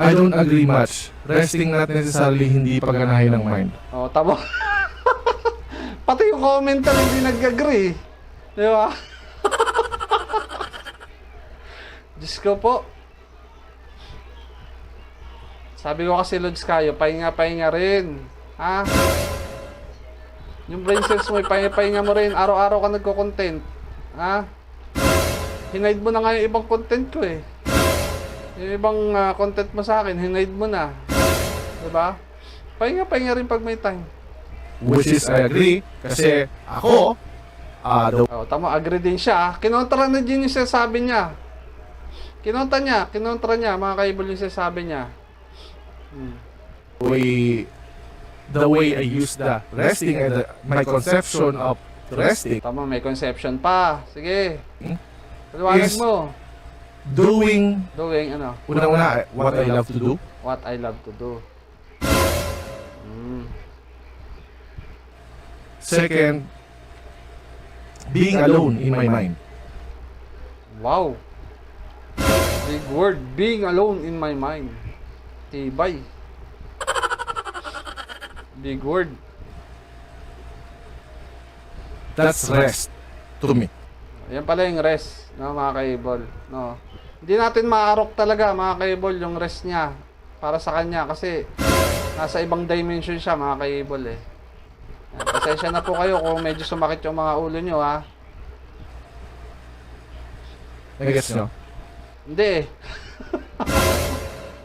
I don't agree much. Resting not necessarily hindi pagganahin ng mind. Oh, tama. Pati yung commenter hindi nag-agree. Di ba? Diyos ko po. Sabi ko kasi, Lods kayo, pahinga-pahinga rin. Ha? Yung brain cells mo, pahinga-pahinga mo rin. Araw-araw ka nagko-content. Ha? Hinide mo na nga yung ibang content ko eh. Yung ibang content mo sa akin, hinide mo na. Diba? Pahinga-pahinga rin pag may time. Which is, I agree. Kasi ako, Oh, tama, agree din siya. Kinontra na din yung sinasabi niya. Kinontra niya, mga kaibol yung sinasabi niya. the way I use the resting and my conception of resting, Tama, may conception pa. Sige. Paliwanag Is- mo. doing, Doing ano? unang-una, what I love to do. What I love to do. Second, being alone in my mind. Wow. Big word. Being alone in my mind. Tibay. Big word. That's rest to me. Yan pala yung rest, no, mga kaibol. No. Hindi natin maarok talaga, mga kaibol, yung rest niya para sa kanya kasi nasa ibang dimension siya, mga kaibol eh. Yan, pasensya na po kayo kung medyo sumakit yung mga ulo nyo, ha. Nag-gets nyo? Hindi eh.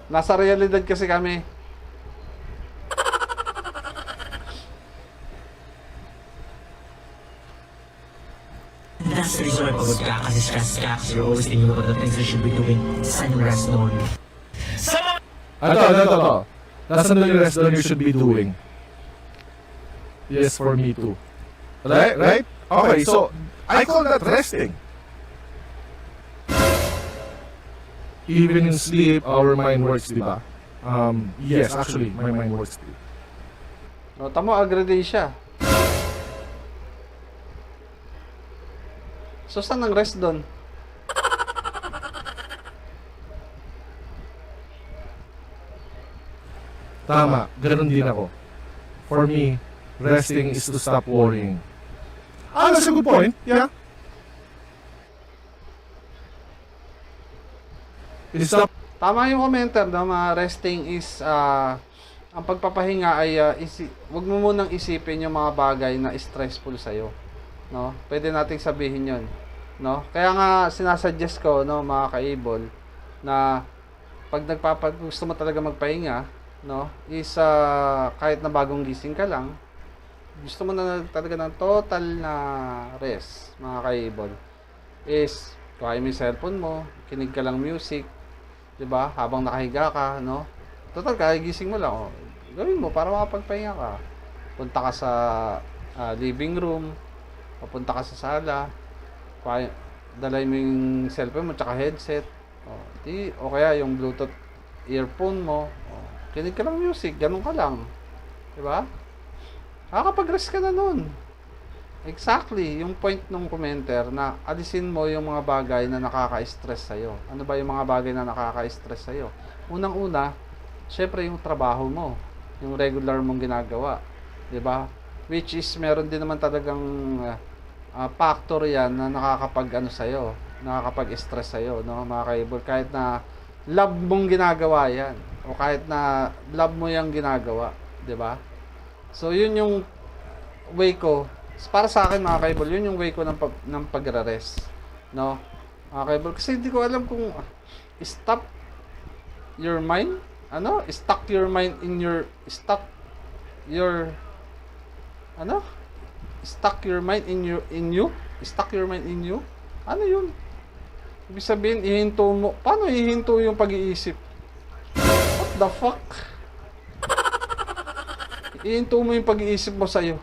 Nasa realidad kasi kami. That's the reason why pagod ka kasi stress ka kasi you're always thinking about the things you should be doing. Saan yung rest doon? Ito. Nasaan doon yung rest doon you should be doing? Yes, for me too. Right? Okay, so, I call that resting. Even in sleep, our mind works, di ba? Yes, actually, my mind works too. No, tamo, agree din siya. So, saan ang rest doon? Tama, ganun din ako. For me, resting is to stop worrying. That's a good point. Yeah. Stop. Tama yung commenter, no? Mga resting is, ang pagpapahinga ay, wag mo munang isipin yung mga bagay na stressful sa'yo. No? Pwede nating sabihin yon, no? Kaya nga, sinasuggest ko, no, mga kaibol, na pag gusto mo talaga magpahinga, no, is, kahit na bagong gising ka lang, gusto mo na talaga ng total na rest, mga kaibol, is, kuhain mo yung cellphone mo, kinig ka lang music, 'di ba? Habang nakahiga ka, no? Total kagigising mo lang, oh. Gawin mo para makapagpahinga ka. Punta ka sa living room, papunta ka sa sala, dalay mo yung cellphone mo tsaka headset. O kaya yung Bluetooth earphone mo. Kinig ka lang music, ganun ka lang. 'Di ba? Nakakapag-rest ka na nun. Exactly, yung point ng commenter na alisin mo yung mga bagay na nakaka-stress sa'yo. Ano ba yung mga bagay na nakaka-stress sa'yo? Unang-una, syempre yung trabaho mo, yung regular mong ginagawa. 'Di ba? Which is, meron din naman talagang factor yan na nakakapag-ano sa'yo, nakakapag-stress sa'yo, no? Mga kaibol, kahit na love mong ginagawa yan, o kahit na love mo yung ginagawa, 'di ba? So, yun yung way ko. Para sa akin, mga kaibol, yun yung way ko ng pagre-rest, no? Mga kaibol, kasi hindi ko alam kung stop your mind, stuck your mind in your stuck your mind in you, ano yun? Ibig sabihin, ihinto mo. Paano ihinto yung pag-iisip? What the fuck? Ihinto mo yung pag-iisip mo sa'yo.